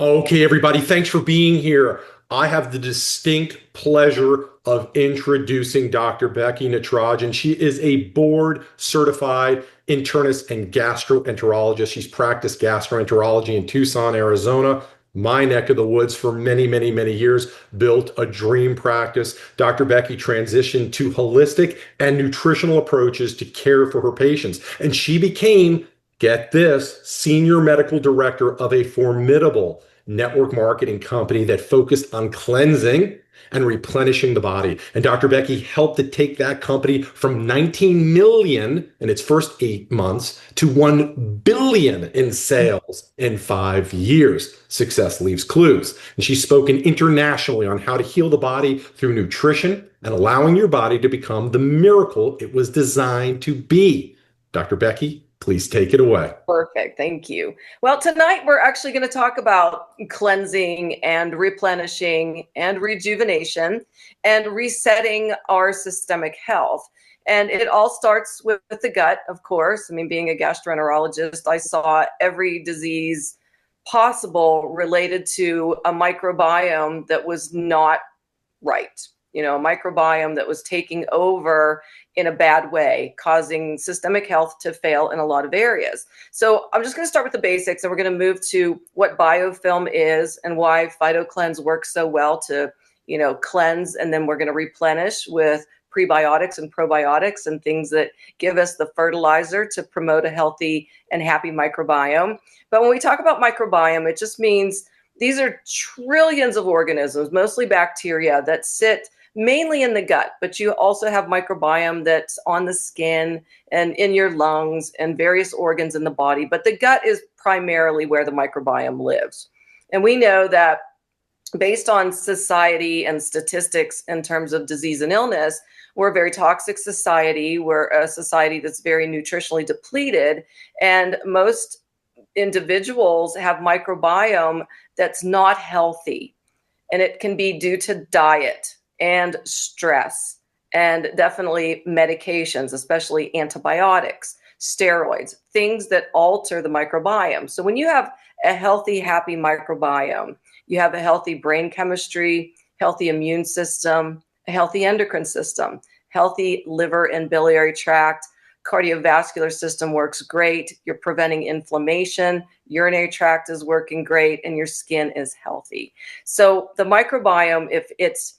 Okay, everybody, thanks for being here. I have the distinct pleasure of introducing Dr. Becky Natrajan. She is a board certified internist and gastroenterologist. She's practiced gastroenterology in Tucson, Arizona, my neck of the woods for many, many, many years, built a dream practice. Dr. Becky transitioned to holistic and nutritional approaches to care for her patients, and she became, get this, senior medical director of a formidable network marketing company that focused on cleansing and replenishing the body. And Dr. Becky helped to take that company from 19 million in its first 8 months to 1 billion in sales in 5 years. Success leaves clues. And she's spoken internationally on how to heal the body through nutrition and allowing your body to become the miracle it was designed to be. Dr. Becky, please take it away. Perfect. Thank you. Well, tonight we're actually going to talk about cleansing and replenishing and rejuvenation and resetting our systemic health. And it all starts with the gut, of course. I mean, being a gastroenterologist, I saw every disease possible related to a microbiome that was not right. A microbiome that was taking over in a bad way, causing systemic health to fail in a lot of areas. So I'm just going to start with the basics, and we're going to move to what biofilm is and why PhytoCleanse works so well to, cleanse, and then we're going to replenish with prebiotics and probiotics and things that give us the fertilizer to promote a healthy and happy microbiome. But when we talk about microbiome, it just means these are trillions of organisms, mostly bacteria, that sit mainly in the gut, but you also have microbiome that's on the skin and in your lungs and various organs in the body. But the gut is primarily where the microbiome lives. And we know that based on society and statistics in terms of disease and illness, we're a very toxic society. We're a society that's very nutritionally depleted. And most individuals have microbiome that's not healthy. And it can be due to diet and stress and definitely medications, especially antibiotics, steroids, things that alter the microbiome. So when you have a healthy, happy microbiome, you have a healthy brain chemistry, healthy immune system, a healthy endocrine system, healthy liver and biliary tract, cardiovascular system works great, you're preventing inflammation, urinary tract is working great, and your skin is healthy. So the microbiome, if it's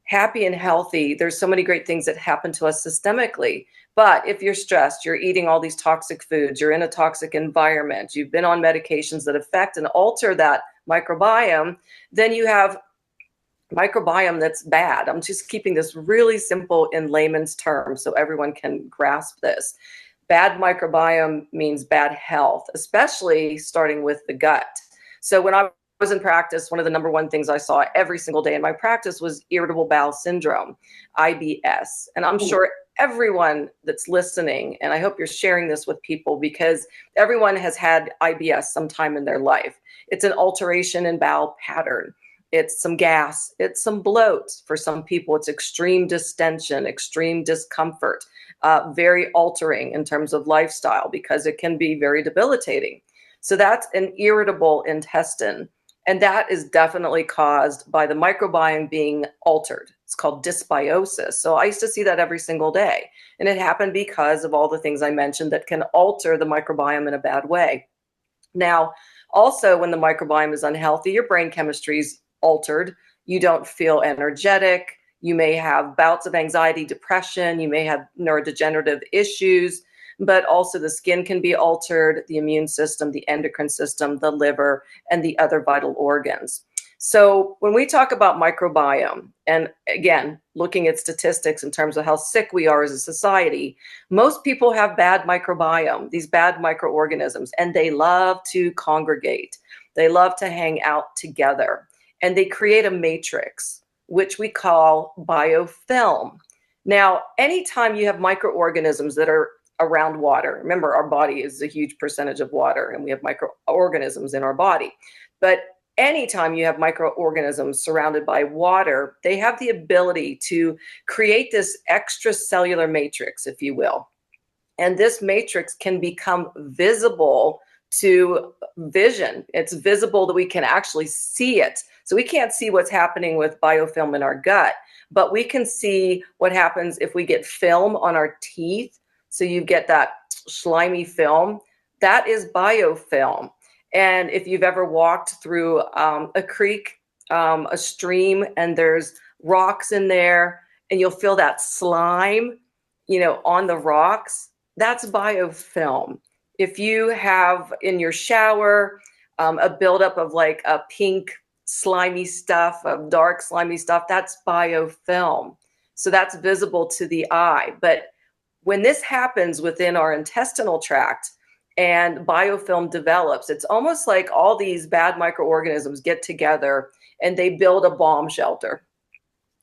happy and healthy, there's so many great things that happen to us systemically. But if you're stressed, you're eating all these toxic foods, you're in a toxic environment, you've been on medications that affect and alter that microbiome, then you have microbiome that's bad. I'm just keeping this really simple in layman's terms so everyone can grasp this. Bad microbiome means bad health, especially starting with the gut. So when I was in practice, one of the number one things I saw every single day in my practice was irritable bowel syndrome, IBS. And I'm sure everyone that's listening, and I hope you're sharing this with people because everyone has had IBS sometime in their life. It's an alteration in bowel pattern. It's some gas, it's some bloat. For some people, it's extreme distension, extreme discomfort, very altering in terms of lifestyle because it can be very debilitating. So that's an irritable intestine. And that is definitely caused by the microbiome being altered. It's called dysbiosis. So I used to see that every single day. And it happened because of all the things I mentioned that can alter the microbiome in a bad way. Now, also, when the microbiome is unhealthy, your brain chemistry is altered. You don't feel energetic. You may have bouts of anxiety, depression. You may have neurodegenerative issues. But also the skin can be altered, the immune system, the endocrine system, the liver, and the other vital organs. So when we talk about microbiome, and again, looking at statistics in terms of how sick we are as a society, most people have bad microbiome, these bad microorganisms, and they love to congregate. They love to hang out together, and they create a matrix, which we call biofilm. Now, anytime you have microorganisms that are around water. Remember, our body is a huge percentage of water, and we have microorganisms in our body. But anytime you have microorganisms surrounded by water, they have the ability to create this extracellular matrix, if you will. And this matrix can become visible to vision. It's visible that we can actually see it. So we can't see what's happening with biofilm in our gut, but we can see what happens if we get film on our teeth. So you get that slimy film. That is biofilm. And if you've ever walked through a creek, a stream, and there's rocks in there, and you'll feel that slime, on the rocks, that's biofilm. If you have in your shower a buildup of like a pink slimy stuff, of dark slimy stuff, that's biofilm. So that's visible to the eye. But when this happens within our intestinal tract and biofilm develops, it's almost like all these bad microorganisms get together and they build a bomb shelter.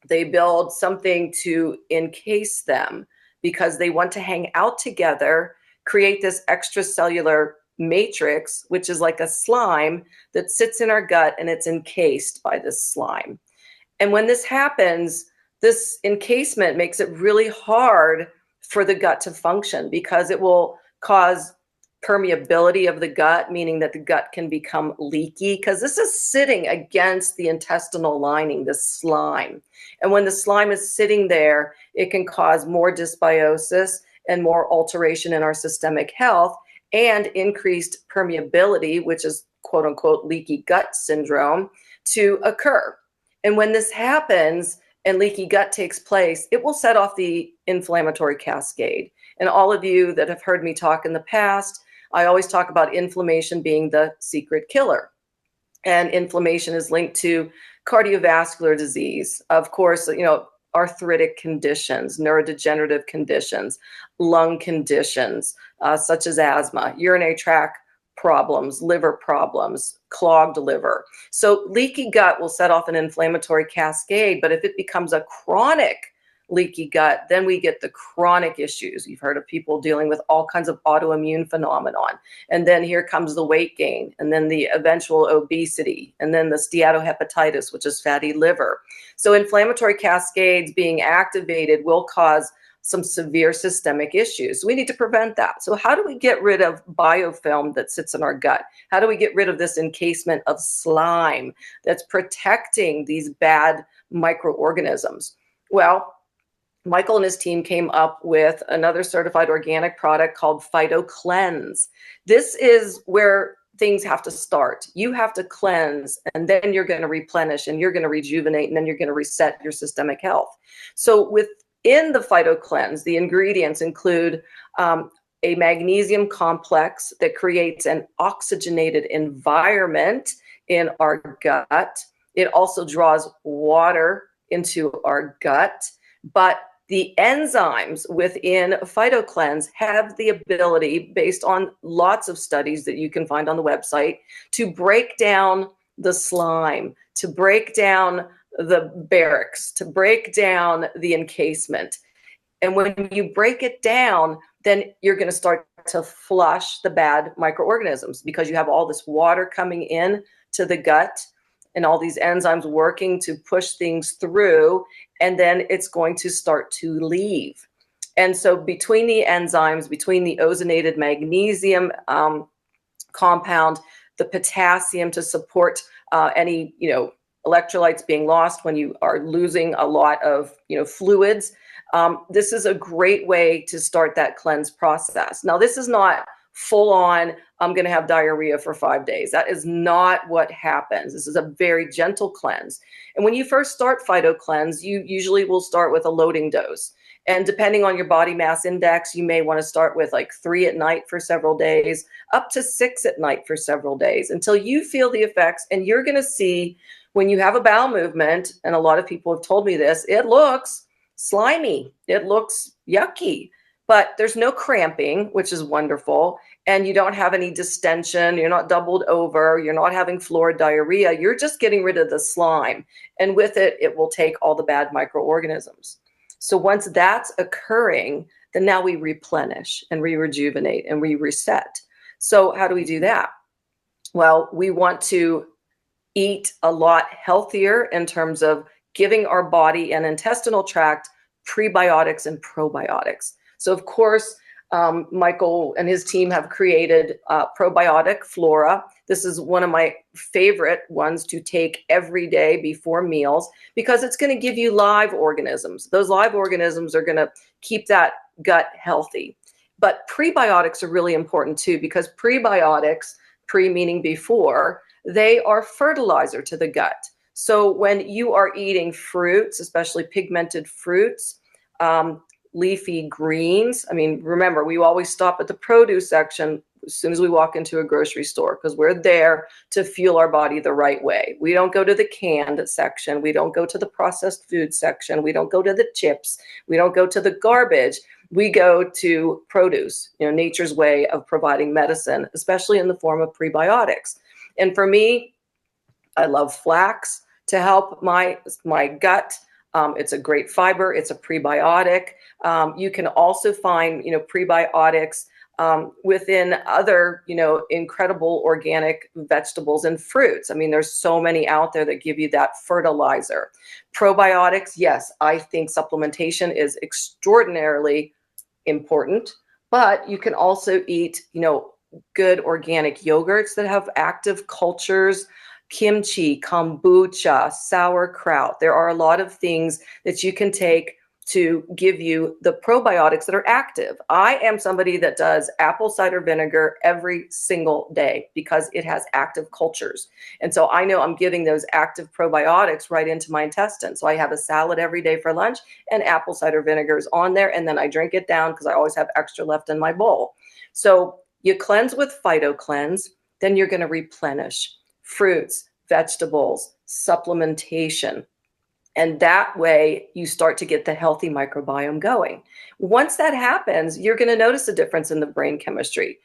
They build something to encase them because they want to hang out together, create this extracellular matrix, which is like a slime that sits in our gut and it's encased by this slime. And when this happens, this encasement makes it really hard for the gut to function because it will cause permeability of the gut, meaning that the gut can become leaky because this is sitting against the intestinal lining, this slime. And when the slime is sitting there, it can cause more dysbiosis and more alteration in our systemic health and increased permeability, which is quote unquote leaky gut syndrome, to occur. And when this happens and leaky gut takes place, it will set off the inflammatory cascade. And all of you that have heard me talk in the past, I always talk about inflammation being the secret killer. And inflammation is linked to cardiovascular disease, of course, arthritic conditions, neurodegenerative conditions, lung conditions, such as asthma, urinary tract problems, liver problems, clogged liver. So leaky gut will set off an inflammatory cascade, but if it becomes a chronic leaky gut, then we get the chronic issues. You've heard of people dealing with all kinds of autoimmune phenomenon. And then here comes the weight gain, and then the eventual obesity, and then the steatohepatitis, which is fatty liver. So inflammatory cascades being activated will cause some severe systemic issues. So we need to prevent that. So how do we get rid of biofilm that sits in our gut? How do we get rid of this encasement of slime that's protecting these bad microorganisms? Well, Michael and his team came up with another certified organic product called PhytoCleanse. This is where things have to start. You have to cleanse, and then you're going to replenish, and you're going to rejuvenate, and then you're going to reset your systemic health. So within the PhytoCleanse, the ingredients include a magnesium complex that creates an oxygenated environment in our gut. It also draws water into our gut, but the enzymes within PhytoCleanse have the ability, based on lots of studies that you can find on the website, to break down the slime, to break down the barracks, to break down the encasement. And when you break it down, then you're going to start to flush the bad microorganisms because you have all this water coming in to the gut and all these enzymes working to push things through, and then it's going to start to leave. And so between the enzymes, between the ozonated magnesium compound, the potassium to support any electrolytes being lost when you are losing a lot of fluids, this is a great way to start that cleanse process. Now, this is not full on, I'm going to have diarrhea for 5 days. That is not what happens. This is a very gentle cleanse. And when you first start PhytoCleanse, you usually will start with a loading dose. And depending on your body mass index, you may want to start with like 3 at night for several days, up to 6 at night for several days until you feel the effects. And you're going to see when you have a bowel movement, and a lot of people have told me this, it looks slimy. It looks yucky. But there's no cramping, which is wonderful, and you don't have any distension. You're not doubled over. You're not having florid diarrhea. You're just getting rid of the slime. And with it, it will take all the bad microorganisms. So once that's occurring, then now we replenish and rejuvenate and reset. So how do we do that? Well, we want to eat a lot healthier in terms of giving our body and intestinal tract prebiotics and probiotics. So of course, Michael and his team have created probiotic flora. This is one of my favorite ones to take every day before meals because it's going to give you live organisms. Those live organisms are going to keep that gut healthy. But prebiotics are really important too, because prebiotics, pre meaning before, they are fertilizer to the gut. So when you are eating fruits, especially pigmented fruits, leafy greens. I mean, remember, we always stop at the produce section as soon as we walk into a grocery store because we're there to fuel our body the right way. We don't go to the canned section. We don't go to the processed food section. We don't go to the chips. We don't go to the garbage. We go to produce, nature's way of providing medicine, especially in the form of prebiotics. And for me, I love flax to help my gut. It's a great fiber. It's a prebiotic. You can also find, prebiotics within other, incredible organic vegetables and fruits. I mean, there's so many out there that give you that fertilizer. Probiotics, yes, I think supplementation is extraordinarily important, but you can also eat, good organic yogurts that have active cultures, kimchi, kombucha, sauerkraut. There are a lot of things that you can take to give you the probiotics that are active. I am somebody that does apple cider vinegar every single day because it has active cultures. And so I know I'm giving those active probiotics right into my intestines. So I have a salad every day for lunch and apple cider vinegar is on there. And then I drink it down because I always have extra left in my bowl. So you cleanse with PhytoCleanse, then you're going to replenish fruits, vegetables, supplementation. And that way you start to get the healthy microbiome going. Once that happens, you're going to notice a difference in the brain chemistry.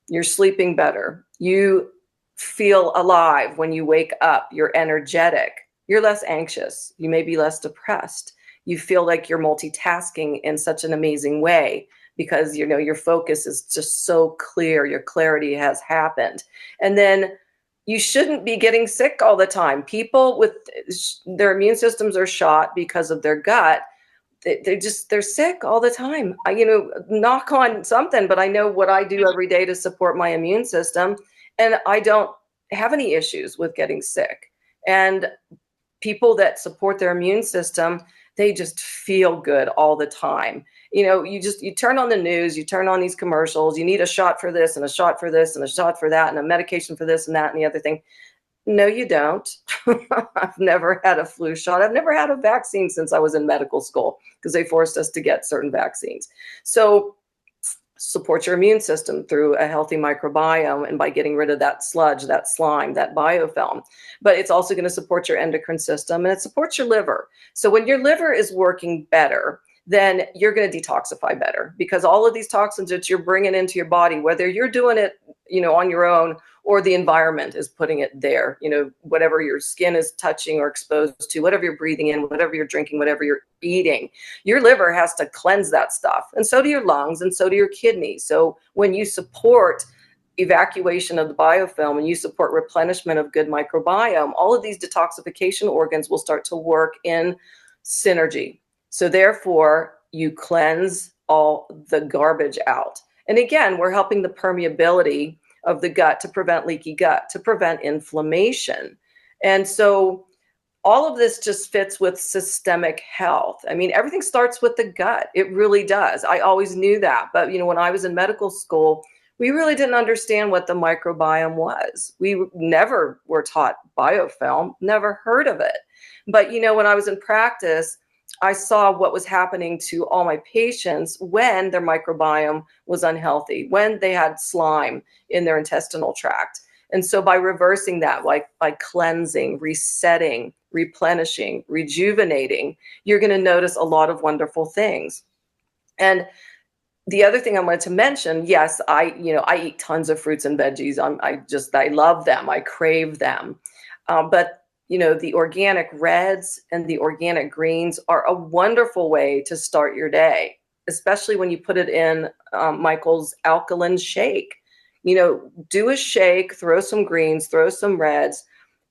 You're sleeping better. You feel alive when you wake up. You're energetic. You're less anxious. You may be less depressed. You feel like you're multitasking in such an amazing way because, your focus is just so clear. Your clarity has happened. And then you shouldn't be getting sick all the time. People with their immune systems are shot because of their gut. They're sick all the time. Knock on something, but I know what I do every day to support my immune system, and I don't have any issues with getting sick. And people that support their immune system, they just feel good all the time. You turn on the news, you turn on these commercials, you need a shot for this and a shot for this and a shot for that and a medication for this and that and the other thing. No, you don't. I've never had a flu shot. I've never had a vaccine since I was in medical school because they forced us to get certain vaccines. So support your immune system through a healthy microbiome and by getting rid of that sludge, that slime, that biofilm. But it's also going to support your endocrine system and it supports your liver. So when your liver is working better, then you're going to detoxify better because all of these toxins that you're bringing into your body, whether you're doing it, on your own or the environment is putting it there, whatever your skin is touching or exposed to, whatever you're breathing in, whatever you're drinking, whatever you're eating, your liver has to cleanse that stuff. And so do your lungs and so do your kidneys. So when you support evacuation of the biofilm and you support replenishment of good microbiome, all of these detoxification organs will start to work in synergy. So therefore, you cleanse all the garbage out. And again, we're helping the permeability of the gut to prevent leaky gut, to prevent inflammation. And so all of this just fits with systemic health. I mean, everything starts with the gut. It really does. I always knew that. But, when I was in medical school, we really didn't understand what the microbiome was. We never were taught biofilm, never heard of it. But, when I was in practice, I saw what was happening to all my patients when their microbiome was unhealthy, when they had slime in their intestinal tract. And so by reversing that, like by cleansing, resetting, replenishing, rejuvenating, you're going to notice a lot of wonderful things. And the other thing I wanted to mention, yes, I eat tons of fruits and veggies. I love them. I crave them. But the organic reds and the organic greens are a wonderful way to start your day, especially when you put it in Michael's alkaline shake. Do a shake, throw some greens, throw some reds,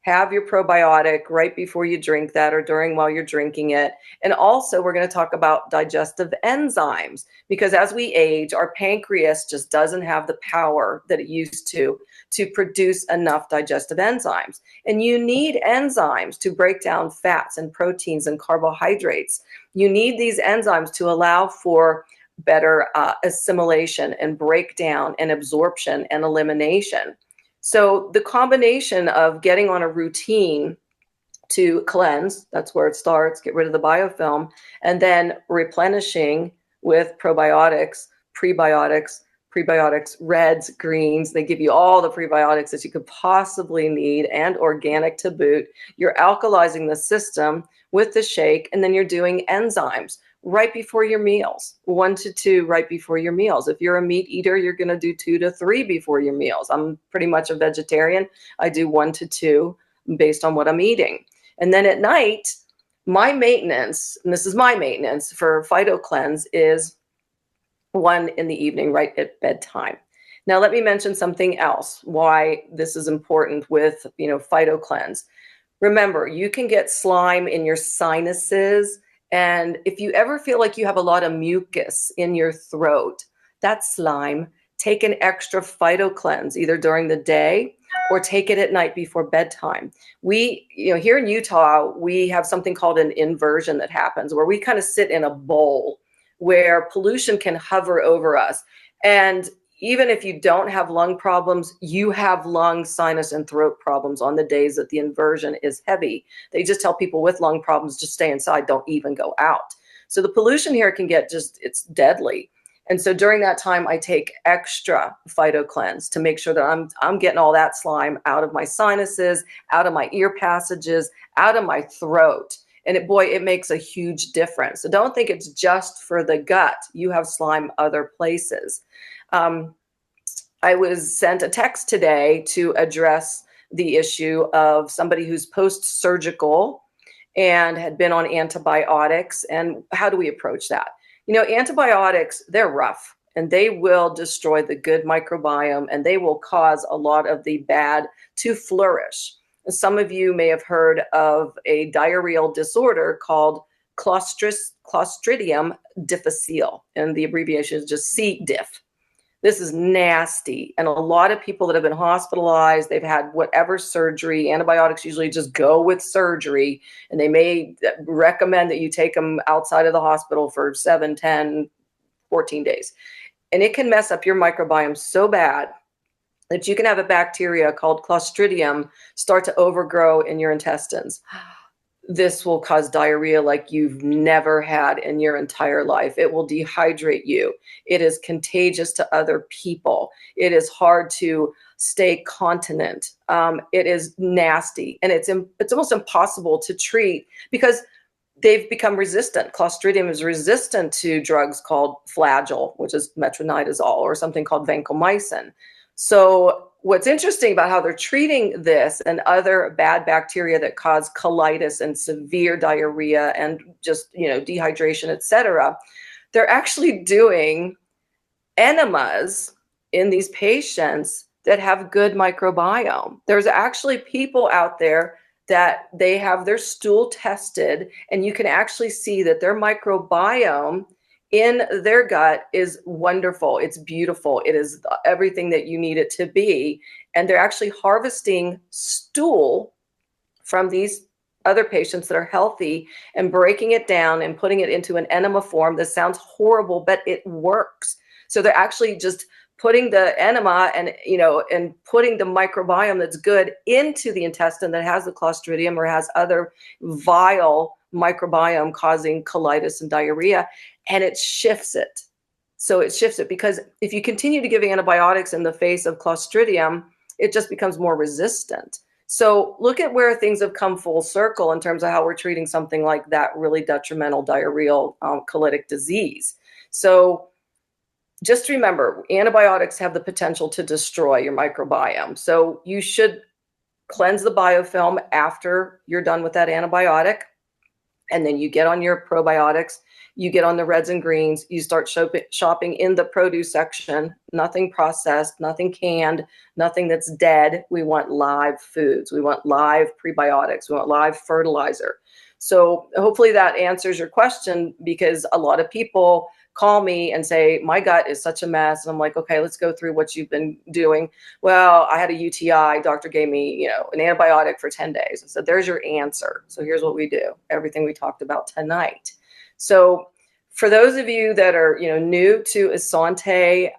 Have your probiotic right before you drink that or during while you're drinking it. And also, we're going to talk about digestive enzymes because as we age, our pancreas just doesn't have the power that it used to produce enough digestive enzymes. And you need enzymes to break down fats and proteins and carbohydrates. You need these enzymes to allow for better assimilation and breakdown and absorption and elimination. So the combination of getting on a routine to cleanse, that's where it starts, get rid of the biofilm, and then replenishing with probiotics, prebiotics, reds, greens. They give you all the prebiotics that you could possibly need and organic to boot. You're alkalizing the system with the shake, and then you're doing enzymes right before your meals, 1 to 2 right before your meals. If you're a meat eater, you're going to do 2 to 3 before your meals. I'm pretty much a vegetarian. I do 1 to 2 based on what I'm eating. And then at night, my maintenance, and this is my maintenance for PhytoCleanse, is 1 in the evening, right at bedtime. Now, let me mention something else, why this is important with, PhytoCleanse. Remember, you can get slime in your sinuses. And if you ever feel like you have a lot of mucus in your throat, that's slime. Take an extra PhytoCleanse either during the day or take it at night before bedtime. We, here in Utah, we have something called an inversion that happens where we kind of sit in a bowl where pollution can hover over us. And even if you don't have lung problems, you have lung, sinus, and throat problems on the days that the inversion is heavy. They just tell people with lung problems, just stay inside, don't even go out. So the pollution here can get it's deadly. And so during that time, I take extra PhytoCleanse to make sure that I'm getting all that slime out of my sinuses, out of my ear passages, out of my throat. And it makes a huge difference. So don't think it's just for the gut. You have slime other places. I was sent a text today to address the issue of somebody who's post-surgical and had been on antibiotics. And how do we approach that? Antibiotics, they're rough and they will destroy the good microbiome and they will cause a lot of the bad to flourish. Some of you may have heard of a diarrheal disorder called Clostridium difficile, and the abbreviation is just C. diff. This is nasty. And a lot of people that have been hospitalized, they've had whatever surgery, antibiotics usually just go with surgery, and they may recommend that you take them outside of the hospital for 7, 10, 14 days. And it can mess up your microbiome so bad that you can have a bacteria called Clostridium start to overgrow in your intestines. This will cause diarrhea like you've never had in your entire life. It will dehydrate you. It is contagious to other people. It is hard to stay continent. It is nasty, and it's almost impossible to treat because they've become resistant. Clostridium is resistant to drugs called Flagyl, which is metronidazole, or something called vancomycin. So what's interesting about how they're treating this and other bad bacteria that cause colitis and severe diarrhea and just, dehydration, etc., they're actually doing enemas in these patients that have good microbiome. There's actually people out there that they have their stool tested, and you can actually see that their microbiome in their gut is wonderful. It's beautiful. It is everything that you need it to be. And they're actually harvesting stool from these other patients that are healthy and breaking it down and putting it into an enema form. This sounds horrible, but it works. So they're actually just putting the enema and putting the microbiome that's good into the intestine that has the Clostridium or has other vile microbiome causing colitis and diarrhea, and it shifts it. So it shifts it because if you continue to give antibiotics in the face of Clostridium, it just becomes more resistant. So look at where things have come full circle in terms of how we're treating something like that really detrimental diarrheal colitic disease. So just remember, antibiotics have the potential to destroy your microbiome. So you should cleanse the biofilm after you're done with that antibiotic. And then you get on your probiotics. You get on the reds and greens, you start shopping in the produce section, nothing processed, nothing canned, nothing that's dead. We want live foods. We want live prebiotics. We want live fertilizer. So hopefully that answers your question, because a lot of people call me and say, my gut is such a mess. And I'm like, okay, let's go through what you've been doing. Well, I had a UTI. Doctor gave me, an antibiotic for 10 days. I said, there's your answer. So here's what we do. Everything we talked about tonight. So for those of you that are, new to Asante,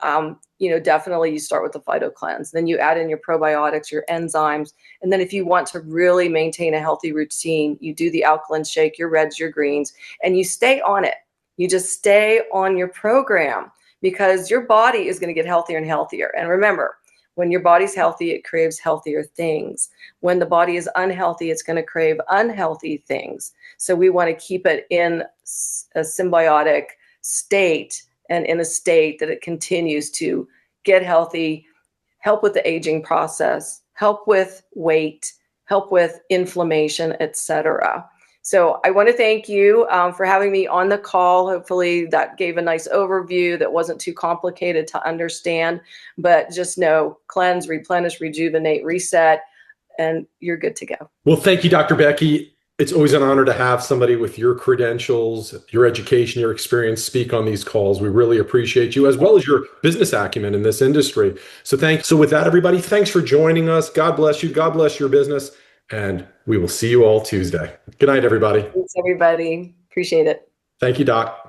definitely you start with the Phyto Cleanse. Then you add in your probiotics, your enzymes. And then if you want to really maintain a healthy routine, you do the alkaline shake, your reds, your greens, and you stay on it. You just stay on your program, because your body is going to get healthier and healthier. And remember, when your body's healthy, it craves healthier things. When the body is unhealthy, it's going to crave unhealthy things. So we want to keep it in a symbiotic state, and in a state that it continues to get healthy, help with the aging process, help with weight, help with inflammation, etc. So I want to thank you for having me on the call. Hopefully that gave a nice overview that wasn't too complicated to understand, but just know, cleanse, replenish, rejuvenate, reset, and you're good to go. Well, thank you, Dr. Becky. It's always an honor to have somebody with your credentials, your education, your experience speak on these calls. We really appreciate you, as well as your business acumen in this industry. So thanks. So with that, everybody, thanks for joining us. God bless you. God bless your business. And we will see you all Tuesday. Good night, everybody. Thanks, everybody. Appreciate it. Thank you, Doc.